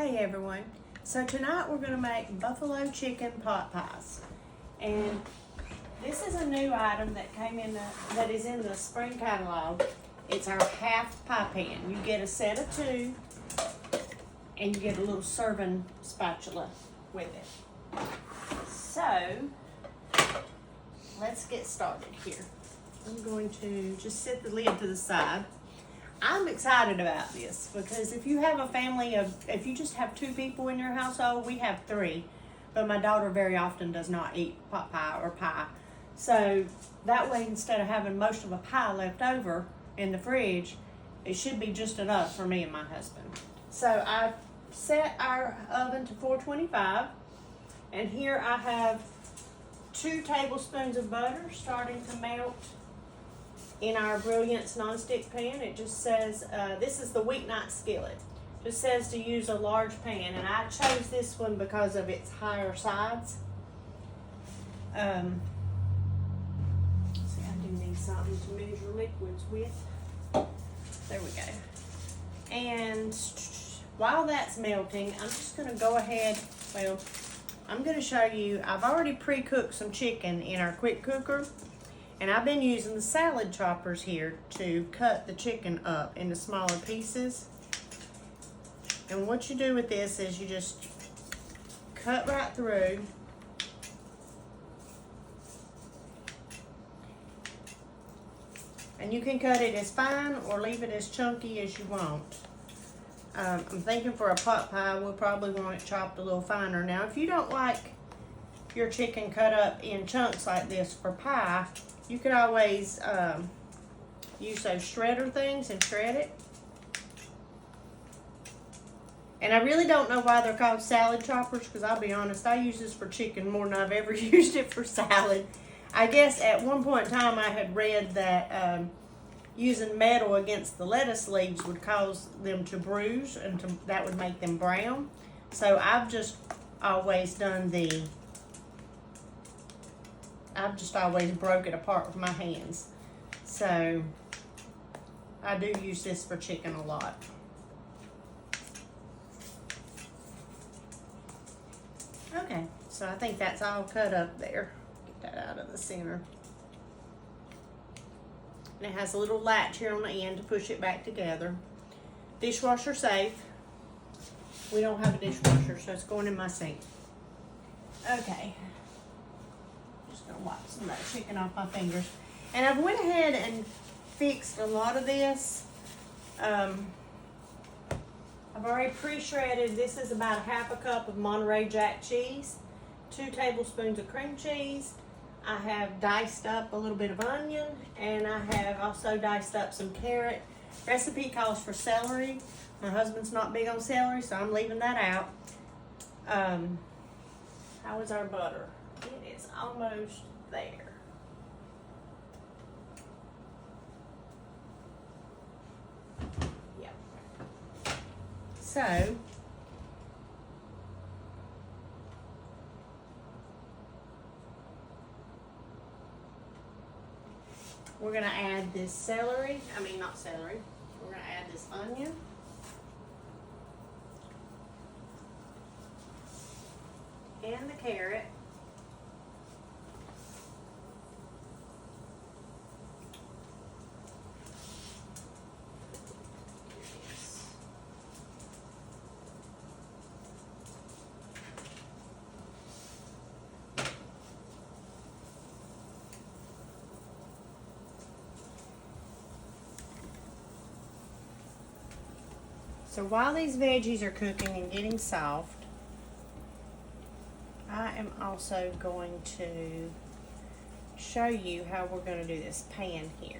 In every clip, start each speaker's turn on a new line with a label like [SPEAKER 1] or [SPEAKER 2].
[SPEAKER 1] Hey everyone, so tonight we're going to make buffalo chicken pot pies, and this is a new item that that is in the spring catalog. It's our half pie pan. You get a set of two, and you get a little serving spatula with it. So let's get started here. I'm going to just set the lid to the side. I'm excited about this because if you have a family if you just have two people in your household, we have three, but my daughter very often does not eat pot pie or pie. So that way, instead of having most of a pie left over in the fridge, it should be just enough for me and my husband. So I set our oven to 425, and here I have 2 tablespoons of butter starting to melt in our Brilliance nonstick pan. It just says, this is the weeknight skillet. It just says to use a large pan, and I chose this one because of its higher sides. See, I do need something to measure liquids with. There we go. And while that's melting, I'm just gonna go ahead, I'm gonna show you, I've already pre-cooked some chicken in our quick cooker. And I've been using the salad choppers here to cut the chicken up into smaller pieces. And what you do with this is you just cut right through. And you can cut it as fine or leave it as chunky as you want. I'm thinking for a pot pie, we'll probably want it chopped a little finer. Now, if you don't like your chicken cut up in chunks like this for pie, you could always use those shredder things and shred it. And I really don't know why they're called salad choppers, because I'll be honest, I use this for chicken more than I've ever used it for salad. I guess at one point in time I had read that using metal against the lettuce leaves would cause them to bruise, and that would make them brown. So I've just always broke it apart with my hands. So I do use this for chicken a lot. Okay, so I think that's all cut up there. Get that out of the center. And it has a little latch here on the end to push it back together. Dishwasher safe. We don't have a dishwasher, so it's going in my sink. Okay. Gonna wipe some of that chicken off my fingers. And I've went ahead and fixed a lot of this. I've already pre-shredded. This is about a half a cup of Monterey Jack cheese, 2 tablespoons of cream cheese. I have diced up a little bit of onion, and I have also diced up some carrot. Recipe calls for celery. My husband's not big on celery, so I'm leaving that out. How is our butter? It is almost there. Yep. So, we're going to add this celery. Not celery. We're going to add this onion. And the carrot. So while these veggies are cooking and getting soft, I am also going to show you how we're going to do this pan here.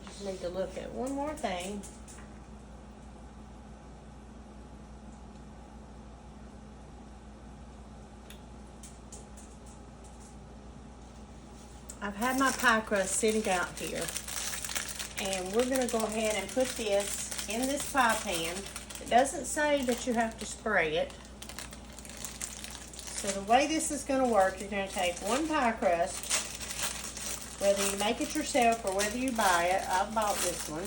[SPEAKER 1] Just need to look at one more thing. I've had my pie crust sitting out here. And we're going to go ahead and put this in this pie pan. It doesn't say that you have to spray it. So the way this is going to work, you're going to take one pie crust, whether you make it yourself or whether you buy it. I've bought this one.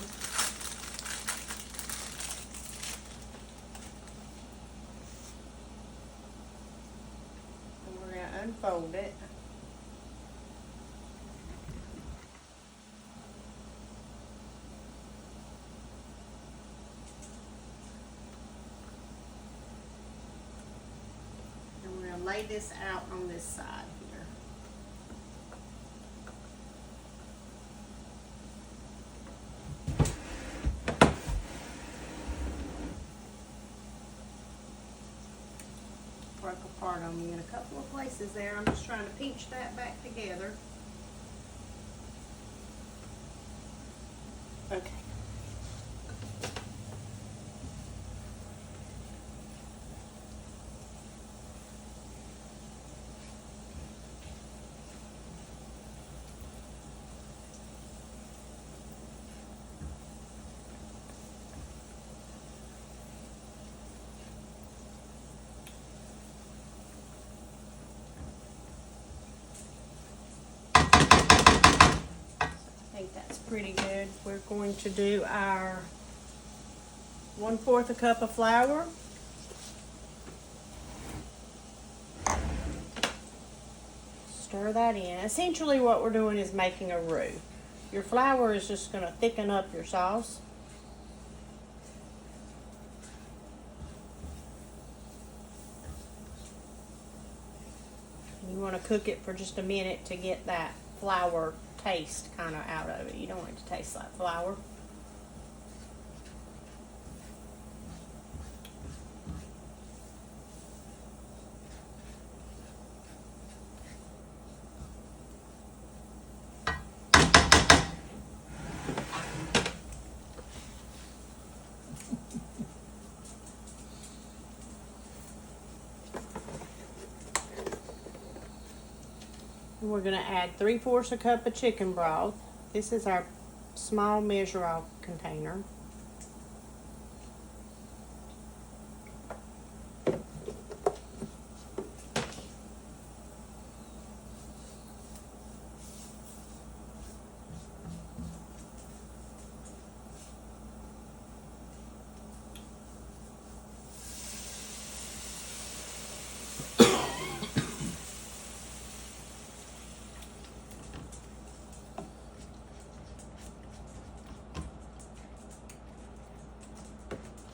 [SPEAKER 1] unfold it. And we're gonna lay this out on this side here. Broke apart on me in a couple of places there. I'm just trying to pinch that back together. Okay. I think that's pretty good. We're going to do our 1/4 a cup of flour. Stir that in. Essentially what we're doing is making a roux. Your flour is just going to thicken up your sauce. You want to cook it for just a minute to get that flour taste kind of out of it. You don't want it to taste like flour. We're going to add 3/4 a cup of chicken broth. This is our small measure-off container.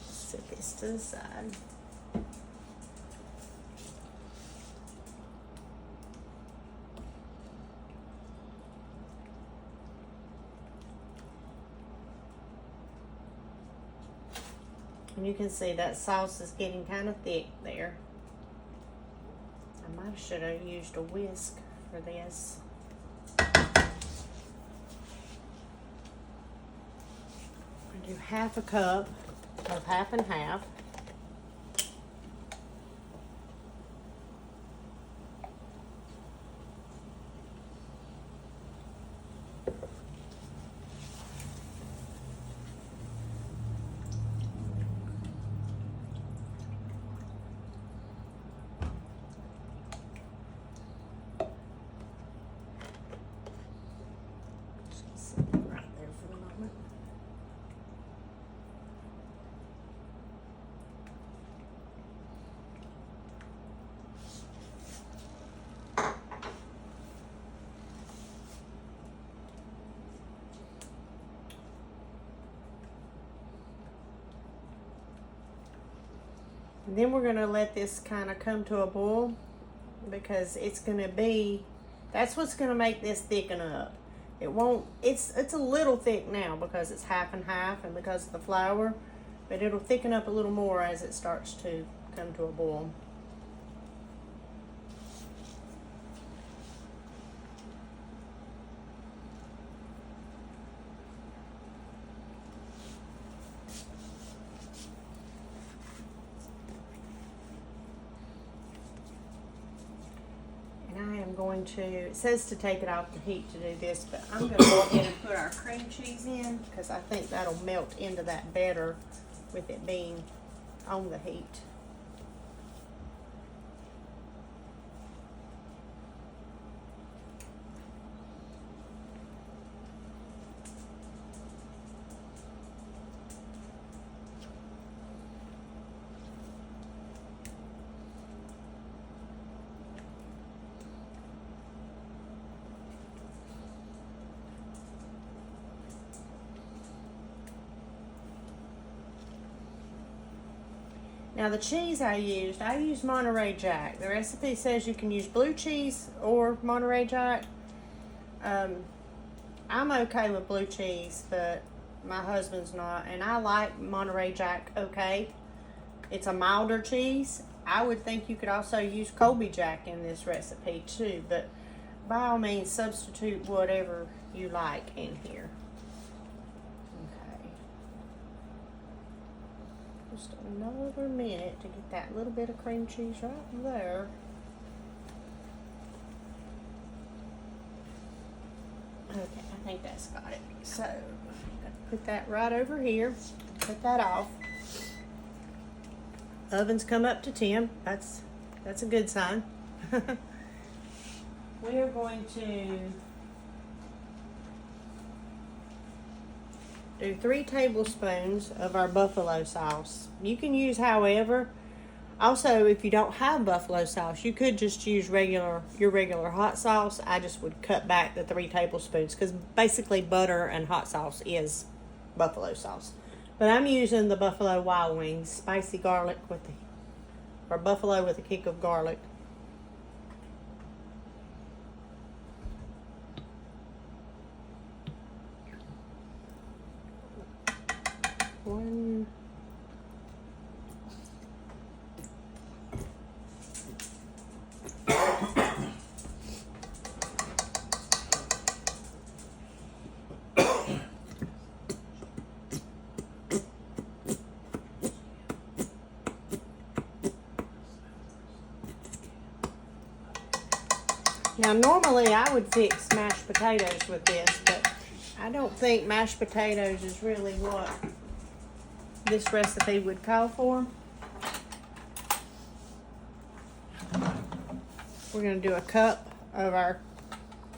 [SPEAKER 1] Set this to the side. And you can see that sauce is getting kind of thick there. I should have used a whisk for this. I do 1/2 cup of 1/2 and 1/2. Right there for a moment. And then we're going to let this kind of come to a boil because it's going to be, that's what's going to make this thicken up. It won't, it's a little thick now because it's 1/2 and 1/2 and because of the flour, but it'll thicken up a little more as it starts to come to a boil. Going to, it says to take it off the heat to do this, but I'm going to go ahead and put our cream cheese in because I think that'll melt into that better with it being on the heat. Now the cheese I used Monterey Jack. The recipe says you can use blue cheese or Monterey Jack. I'm okay with blue cheese, but my husband's not, and I like Monterey Jack okay. It's a milder cheese. I would think you could also use Colby Jack in this recipe too, but by all means substitute whatever you like in here. Okay. Just another minute to get that little bit of cream cheese right there. Okay, I think that's got it. So, I'm gonna put that right over here. Put that off. Oven's come up to 10. That's a good sign. We are going to do 3 tablespoons of our buffalo sauce. You can use however. Also, if you don't have buffalo sauce, you could just use your regular hot sauce. I just would cut back the 3 tablespoons because basically butter and hot sauce is buffalo sauce. But I'm using the Buffalo Wild Wings spicy garlic or buffalo with a kick of garlic. One. Now, normally I would fix mashed potatoes with this, but I don't think mashed potatoes is really what this recipe would call for. We're going to do a cup of our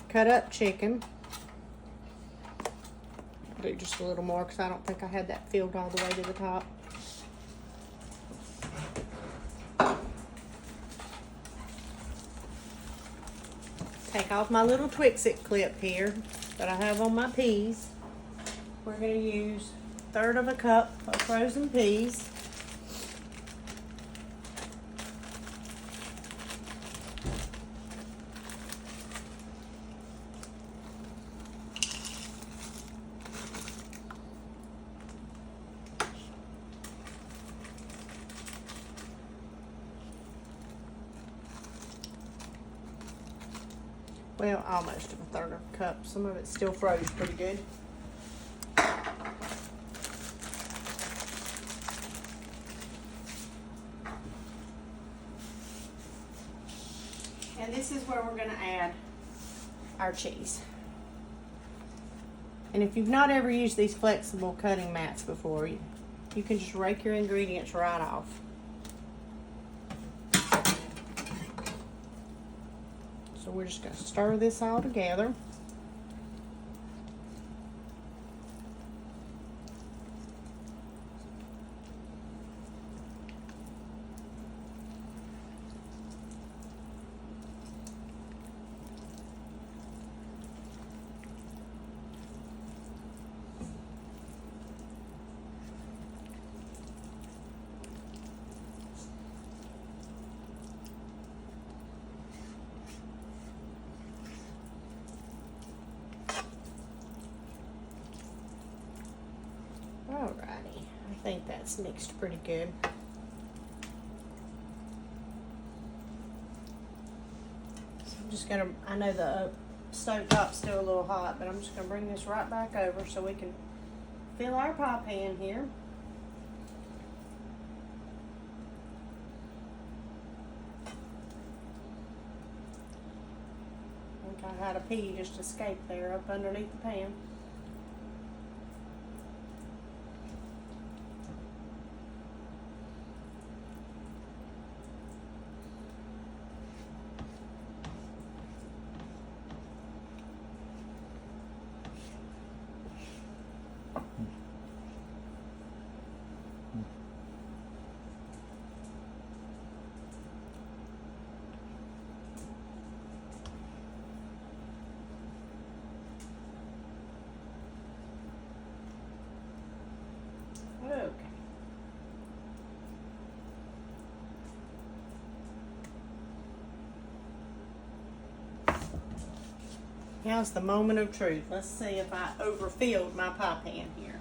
[SPEAKER 1] cut up chicken. I'll do just a little more because I don't think I had that filled all the way to the top. Take off my little Twix-It clip here that I have on my peas. We're going to use 1/3 of a cup of frozen peas. Well, almost 1/3 of a cup. Some of it still froze pretty good. And this is where we're going to add our cheese. And if you've not ever used these flexible cutting mats before, you can just rake your ingredients right off. So we're just going to stir this all together. Alrighty, I think that's mixed pretty good. So I'm just gonna, I know the stove top's still a little hot, but I'm just gonna bring this right back over so we can fill our pie pan here. I think I had a pea just escape there up underneath the pan. now's the moment of truth. Let's see if I overfilled my pie pan here.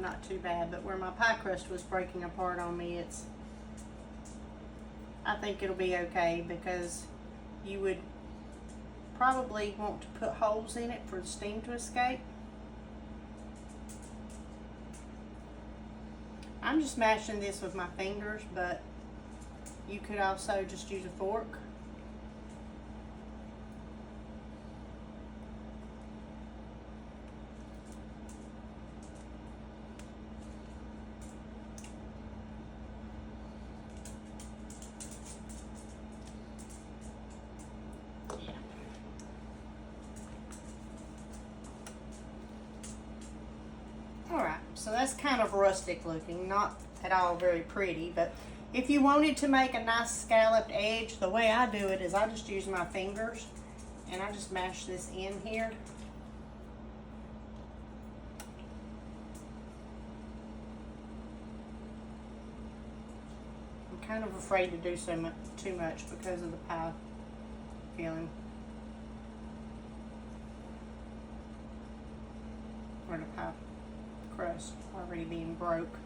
[SPEAKER 1] Not too bad, but where my pie crust was breaking apart on me, I think it'll be okay, because you would probably want to put holes in it for the steam to escape. I'm just mashing this with my fingers, but you could also just use a fork. Alright, so that's kind of rustic looking, not at all very pretty, but if you wanted to make a nice scalloped edge, the way I do it is I just use my fingers and I just mash this in here. I'm kind of afraid to do too much because of the pie filling. Or the pie crust already being broke.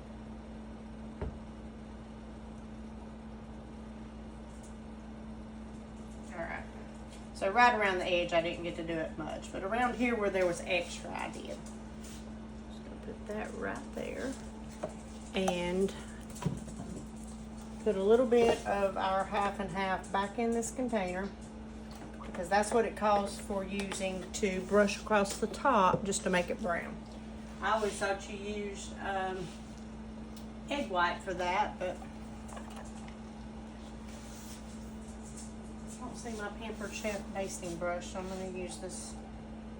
[SPEAKER 1] Alright, so right around the edge I didn't get to do it much, but around here where there was extra I did. Just gonna put that right there and put a little bit of our half and half back in this container, because that's what it calls for using to brush across the top just to make it brown. I always thought you used egg white for that, but I don't see my Pampered Chef basting brush, so I'm going to use this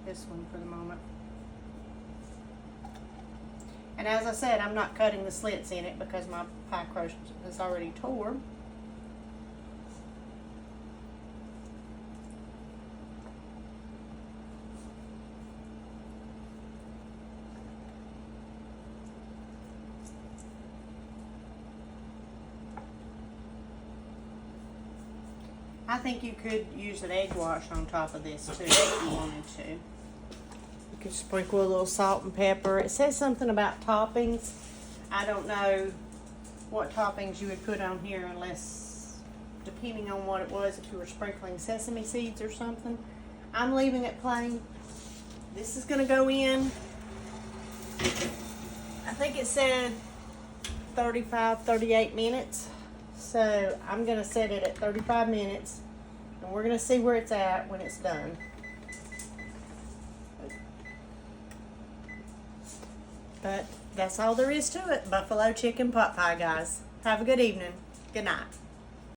[SPEAKER 1] one for the moment. And as I said, I'm not cutting the slits in it because my pie crust is already tore. I think you could use an egg wash on top of this too if you wanted to. You could sprinkle a little salt and pepper. It says something about toppings. I don't know what toppings you would put on here unless, depending on what it was, if you were sprinkling sesame seeds or something. I'm leaving it plain. This is gonna go in, I think it said 35, 38 minutes. So I'm gonna set it at 35 minutes and we're gonna see where it's at when it's done. But that's all there is to it. Buffalo chicken pot pie, guys. Have a good evening. Good night.